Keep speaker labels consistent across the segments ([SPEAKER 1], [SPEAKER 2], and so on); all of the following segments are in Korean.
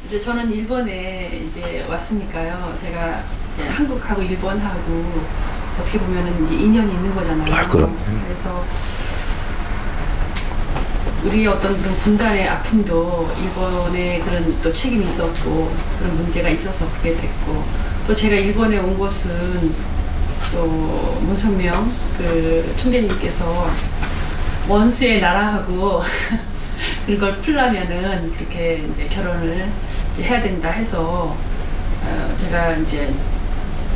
[SPEAKER 1] 이제 저는 일본에 이제 왔으니까요. 제가 이제 한국하고 일본하고 어떻게 보면은 이제 인연이 있는 거잖아요.
[SPEAKER 2] 아, 그럼.
[SPEAKER 1] 그래서 우리 어떤 그런 분단의 아픔도 일본의 그런 또 책임이 있었고 그런 문제가 있어서 그렇게 됐고 또 제가 일본에 온 것은 또 문선명 그 총재님께서 원수의 나라하고 그걸 풀려면은 그렇게 이제 결혼을 이제 해야 된다 해서 제가 이제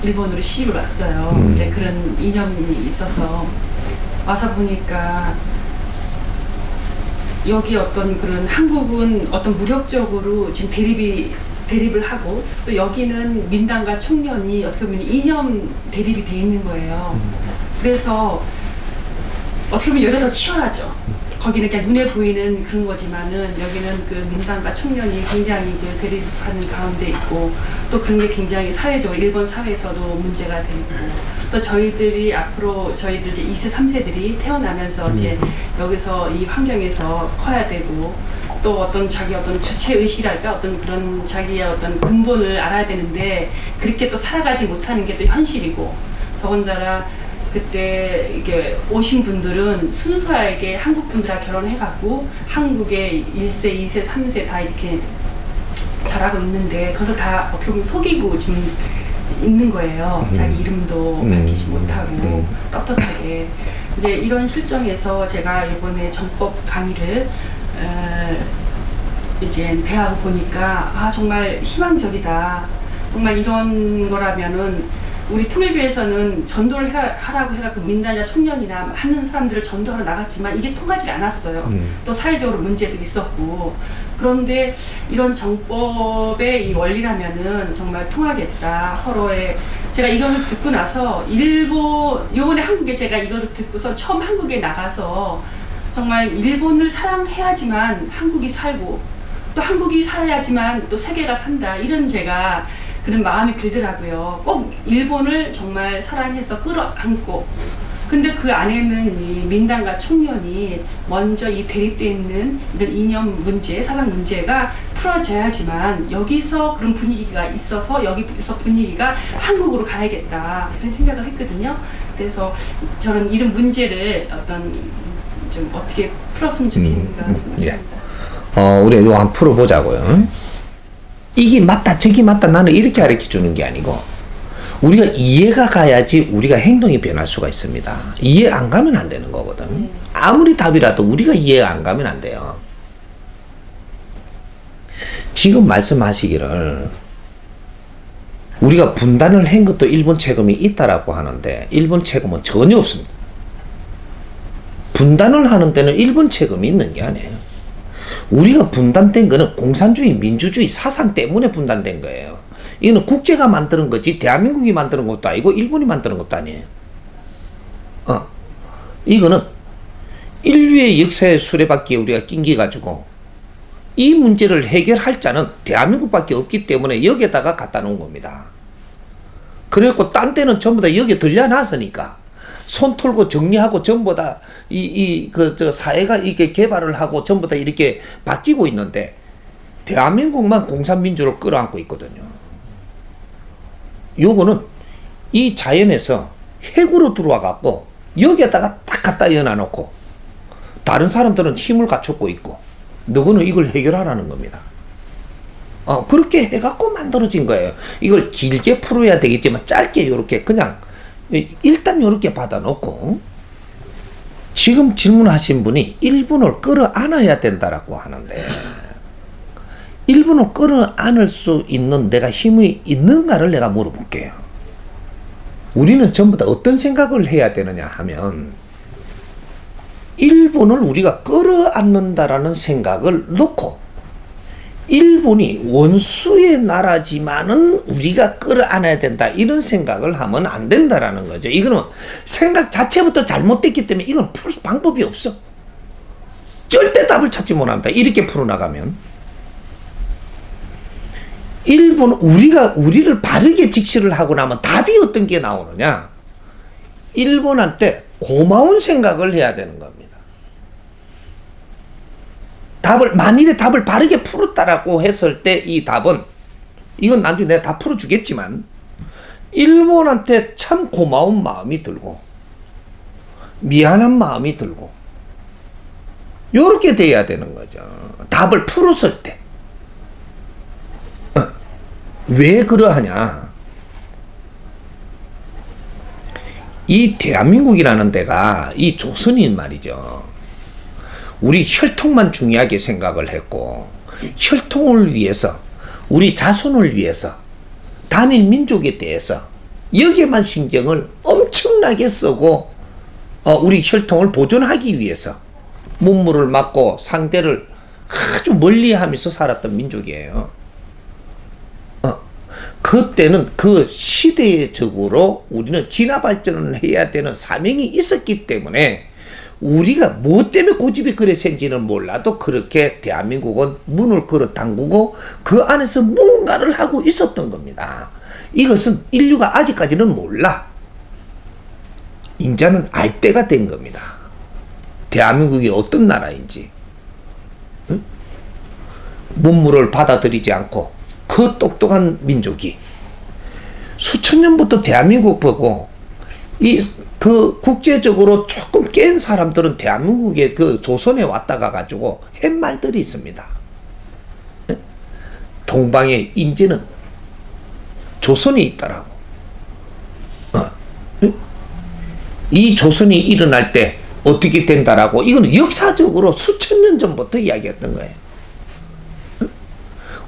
[SPEAKER 1] 일본으로 시집을 왔어요. 이제 그런 이념이 있어서 와서 보니까 여기 어떤 그런 한국은 어떤 무력적으로 지금 대립을 하고 또 여기는 민당과 청년이 어떻게 보면 이념 대립이 돼 있는 거예요. 그래서 어떻게 보면 여기가 더 치열하죠. 거기는 그냥 눈에 보이는 그런 거지만은 여기는 그 민당과 청년이 굉장히 그 대립하는 가운데 있고 또 그런 게 굉장히 사회적으로 일본 사회에서도 문제가 되고 또 저희들이 앞으로 저희들 이제 2세, 3세들이 태어나면서 이제 여기서 이 환경에서 커야 되고 또 어떤 자기 어떤 주체 의식이랄까 어떤 그런 자기의 어떤 근본을 알아야 되는데 그렇게 또 살아가지 못하는 게 또 현실이고 더군다나 그때 이게 오신 분들은 순수하게 한국 분들하고 결혼해갖고 한국의 1세, 2세, 3세 다 이렇게 잘하고 있는데 그것을 다 어떻게 보면 속이고 지금 있는 거예요. 자기 이름도 밝히지 못하고 떳떳하게 이제 이런 실정에서 제가 이번에 정법 강의를 이제 대하고 보니까 아 정말 희망적이다. 정말 이런 거라면은 우리 통일교에서는 전도를 하라고 해갖고 민단이나 청년이나 많은 사람들을 전도하러 나갔지만 이게 통하지 않았어요. 또 사회적으로 문제도 있었고 그런데 이런 정법의 이 원리라면은 정말 통하겠다. 서로의 제가 이거를 듣고 나서 요번에 한국에 제가 이거를 듣고서 처음 한국에 나가서 정말 일본을 사랑해야지만 한국이 살고 또 한국이 살아야지만 또 세계가 산다. 이런 제가 그런 마음이 들더라고요. 꼭 일본을 정말 사랑해서 끌어안고 근데 그 안에는 이 민당과 청년이 먼저 이 대립되어 있는 이런 이념 문제, 사상 문제가 풀어져야지만 여기서 그런 분위기가 있어서 여기서 분위기가 한국으로 가야겠다 그런 생각을 했거든요. 그래서 저는 이런 문제를 어떤 좀 어떻게 풀었으면 좋겠는가 생각합니다.
[SPEAKER 2] 우리 이거 한번 풀어보자고요. 이게 맞다 저기 맞다 나는 이렇게 가르쳐 주는 게 아니고 우리가 이해가 가야지 우리가 행동이 변할 수가 있습니다. 이해 안 가면 안 되는 거거든. 아무리 답이라도 우리가 이해가 안 가면 안 돼요. 지금 말씀하시기를 우리가 분단을 한 것도 일본 책임이 있다라고 하는데 일본 책임은 전혀 없습니다. 분단을 하는 데는 일본 책임이 있는 게 아니에요. 우리가 분단된 거는 공산주의, 민주주의 사상 때문에 분단된 거예요. 이거는 국제가 만드는 거지 대한민국이 만드는 것도 아니고 일본이 만드는 것도 아니에요. 이거는 인류의 역사의 수레바퀴에 우리가 낑겨가지고 이 문제를 해결할 자는 대한민국밖에 없기 때문에 여기에다가 갖다 놓은 겁니다. 그래갖고 딴 데는 전부 다 여기에 들려놨으니까 손 털고 정리하고 전부 다 사회가 이렇게 개발을 하고 전부 다 이렇게 바뀌고 있는데 대한민국만 공산민주를 끌어안고 있거든요. 요거는 이 자연에서 핵으로 들어와 갖고 여기에다가 딱 갖다 연어놓고 다른 사람들은 힘을 갖추고 있고 너는 이걸 해결하라는 겁니다. 그렇게 해갖고 만들어진 거예요. 이걸 길게 풀어야 되겠지만 짧게 요렇게 그냥 일단 요렇게 받아놓고 지금 질문하신 분이 일본을 끌어안아야 된다라고 하는데 일본을 끌어안을 수 있는 내가 힘이 있는가를 내가 물어볼게요. 우리는 전부 다 어떤 생각을 해야 되느냐 하면 일본을 우리가 끌어안는다라는 생각을 놓고 일본이 원수의 나라지만은 우리가 끌어안아야 된다 이런 생각을 하면 안 된다라는 거죠. 이거는 생각 자체부터 잘못됐기 때문에 이건 풀 방법이 없어. 절대 답을 찾지 못합니다. 이렇게 풀어나가면 일본은 우리를 바르게 직시를 하고 나면 답이 어떤 게 나오느냐? 일본한테 고마운 생각을 해야 되는 겁니다. 만일에 답을 바르게 풀었다라고 했을 때 이 답은, 이건 나중에 내가 다 풀어주겠지만, 일본한테 참 고마운 마음이 들고, 미안한 마음이 들고, 요렇게 돼야 되는 거죠. 답을 풀었을 때. 왜 그러하냐? 이 대한민국이라는 데가, 이 조선인 말이죠. 우리 혈통만 중요하게 생각을 했고, 혈통을 위해서, 우리 자손을 위해서, 단일 민족에 대해서 여기에만 신경을 엄청나게 쓰고, 우리 혈통을 보존하기 위해서 문물을 막고 상대를 아주 멀리하면서 살았던 민족이에요. 그때는 그 시대적으로 우리는 진화 발전을 해야 되는 사명이 있었기 때문에, 우리가 뭐 때문에 고집이 그래 생지는 몰라도 그렇게 대한민국은 문을 걸어 담그고 그 안에서 뭔가를 하고 있었던 겁니다. 이것은 인류가 아직까지는 몰라. 이제는 알 때가 된 겁니다. 대한민국이 어떤 나라인지. 응? 문물을 받아들이지 않고 그 똑똑한 민족이 수천 년부터 대한민국 보고, 그 국제적으로 조금 깬 사람들은 대한민국에 그 조선에 왔다가 가지고 한 말들이 있습니다. 동방의 인재는 조선에 있더라고. 이 조선이 일어날 때 어떻게 된다라고, 이거는 역사적으로 수천 년 전부터 이야기했던 거예요.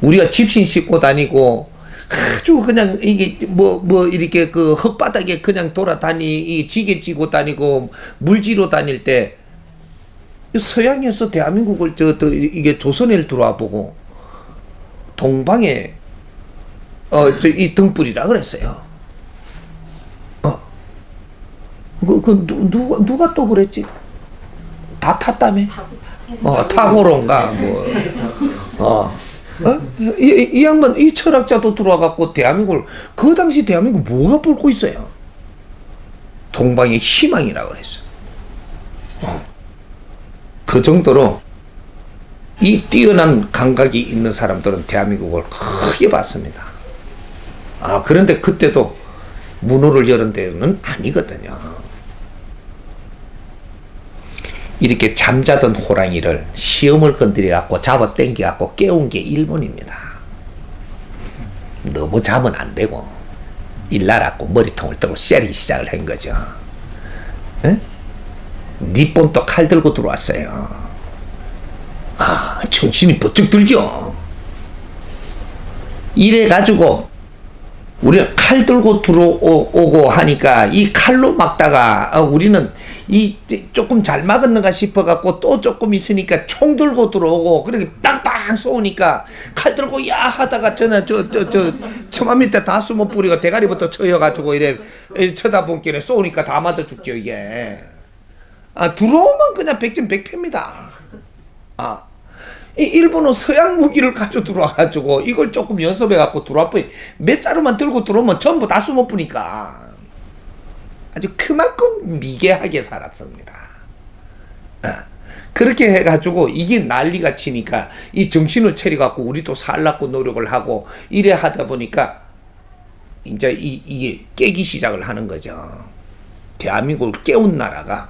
[SPEAKER 2] 우리가 집신 싣고 다니고, 아주 그냥 이게 뭐 이렇게 그 흙바닥에 그냥 이 지게 지고 다니고 물지로 다닐 때, 서양에서 대한민국을 이게 조선에 들어와 보고 동방에 이 등불이라 그랬어요. 누가 또 그랬지? 다 탔다며? 타고론가 이 양반, 이 철학자도 들어와갖고 대한민국을, 그 당시 대한민국 뭐가 볼고 있어요? 동방의 희망이라고 그랬어. 그 정도로 이 뛰어난 감각이 있는 사람들은 대한민국을 크게 봤습니다. 그런데 그때도 문호를 열은 데는 아니거든요. 이렇게 잠자던 호랑이를 시험을 건드려갖고 잡아 당겨갖고 깨운 게 일본입니다. 너무 자면 안 되고, 일날았고 머리통을 들고 쎄리기 시작을 한 거죠. 니폰도 칼 들고 들어왔어요. 정신이 번쩍 들죠. 이래가지고 우리가 칼 들고 들어오고 하니까 이 칼로 막다가 우리는 조금 잘 막았는가 싶어갖고 또 조금 있으니까 총 들고 들어오고, 그렇게 땅땅 쏘니까 칼 들고 야 하다가 저는 처마 밑에 다 숨어 뿌리고 대가리부터 쳐여가지고 이래 쳐다본 길에 쏘니까 다 맞아 죽죠, 이게. 들어오면 그냥 백전백패입니다. 이 일본은 서양 무기를 가지고 들어와가지고 이걸 조금 연습해갖고 들어와보니 몇 자루만 들고 들어오면 전부 다 숨어 뿌니까 아주 그만큼 미개하게 살았습니다. 그렇게 해가지고 이게 난리가 치니까 이 정신을 차려갖고 우리도 살라고 노력을 하고 이래 하다 보니까 이제 이게 깨기 시작을 하는 거죠. 대한민국을 깨운 나라가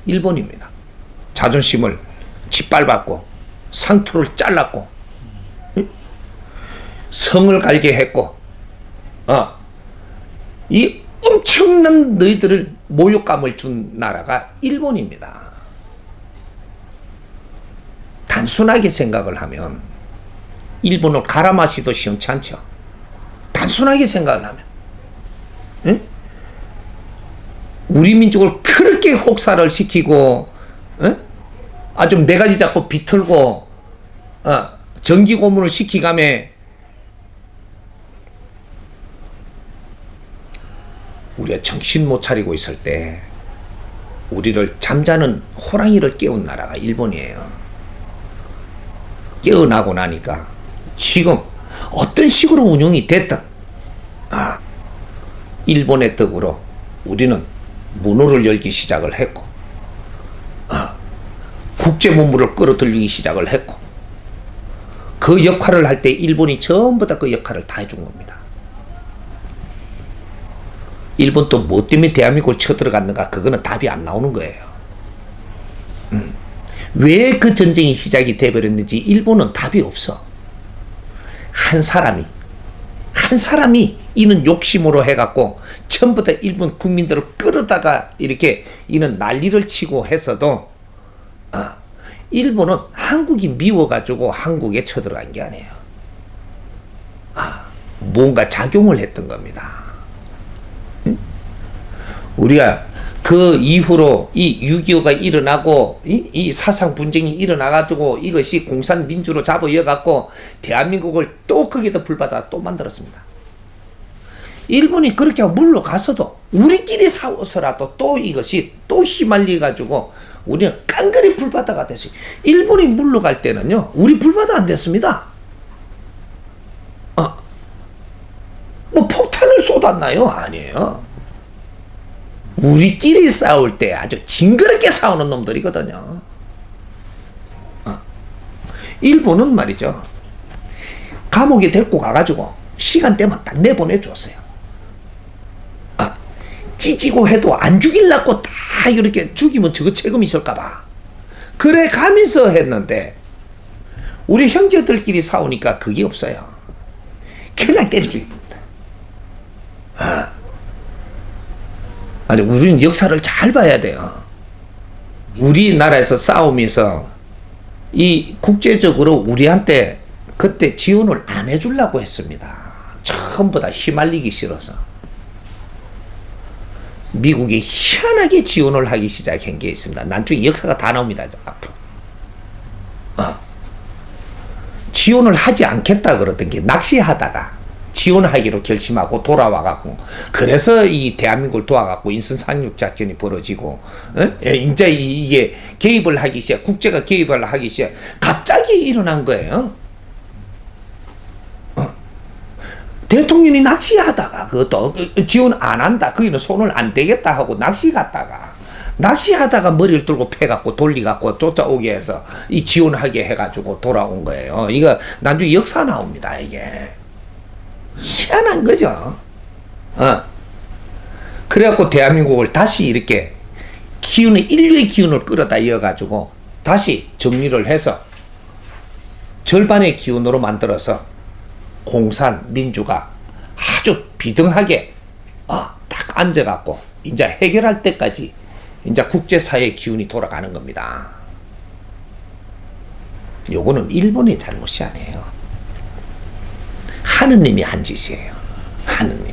[SPEAKER 2] 일본입니다. 자존심을 짓밟았고 상투를 잘랐고 성을 갈게 했고 이 엄청난 너희들을 모욕감을 준 나라가 일본입니다. 단순하게 생각을 하면 일본을 갈아마시도 시원치 않죠. 단순하게 생각을 하면. 응? 우리 민족을 그렇게 혹사를 시키고 아주 네 가지 잡고 비틀고 전기 고문을 시키가며 우리가 정신 못 차리고 있을 때 우리를 잠자는 호랑이를 깨운 나라가 일본이에요. 깨어나고 나니까 지금 어떤 식으로 운영이 됐든 일본의 덕으로 우리는 문호를 열기 시작을 했고 국제 문물을 끌어들이기 시작을 했고, 그 역할을 할 때 일본이 전부 다 그 역할을 다 해준 겁니다. 일본 또 뭐 때문에 대한민국을 쳐들어갔는가? 그거는 답이 안 나오는 거예요. 왜 그 전쟁이 시작이 돼버렸는지 일본은 답이 없어. 한 사람이 이는 욕심으로 해갖고 전부 다 일본 국민들을 끌어다가 이렇게 이는 난리를 치고 해서도 일본은 한국이 미워가지고 한국에 쳐들어간 게 아니에요. 뭔가 작용을 했던 겁니다. 우리가 그 이후로 이 6.25가 일어나고 이 사상 분쟁이 일어나가지고 이것이 공산민주로 잡아여갖고 대한민국을 또 거기다 불받아 또 만들었습니다. 일본이 그렇게 하고 물러가서도 우리끼리 싸워서라도 또 이것이 또 휘말려가지고 우리는 깡그리 불바다가 됐어요. 일본이 물러갈 때는요, 우리 불바다 안 됐습니다. 뭐 폭탄을 쏟았나요? 아니에요. 우리끼리 싸울 때 아주 징그럽게 싸우는 놈들이거든요. 일본은 말이죠, 감옥에 데리고 가가지고 시간 되면 딱 내보내줬어요. 찌지고 해도 안 죽일라고 다 이렇게 죽이면 저거 책임 있을까봐 그래 가면서 했는데, 우리 형제들끼리 싸우니까 그게 없어요. 그냥 때려 죽입니다. 아니, 우리는 역사를 잘 봐야 돼요. 우리나라에서 싸우면서 이 국제적으로 우리한테 그때 지원을 안 해주려고 했습니다. 전부 다 휘말리기 싫어서. 미국이 희한하게 지원을 하기 시작한 게 있습니다. 나중에 역사가 다 나옵니다. 앞으로. 지원을 하지 않겠다 그러던 게 낚시하다가 지원하기로 결심하고 돌아와갖고, 그래서 이 대한민국을 도와갖고 인선상륙작전이 벌어지고, 이제 이게 개입을 하기 시작, 국제가 개입을 하기 시작, 갑자기 일어난 거예요. 대통령이 낚시하다가 그것도 지원 안 한다, 거기는 손을 안 대겠다 하고 낚시하다가 머리를 들고 패갖고 돌리갖고 쫓아오게 해서 이 지원하게 해가지고 돌아온 거예요. 이거 나중에 역사 나옵니다. 이게 희한한 거죠. 그래갖고 대한민국을 다시 이렇게 인류의 기운을 끌어다 이어가지고 다시 정리를 해서 절반의 기운으로 만들어서 공산 민주가 아주 비등하게 딱 앉아갖고 이제 해결할 때까지 이제 국제사회의 기운이 돌아가는 겁니다. 요거는 일본의 잘못이 아니에요. 하느님이 한 짓이에요. 하느님이.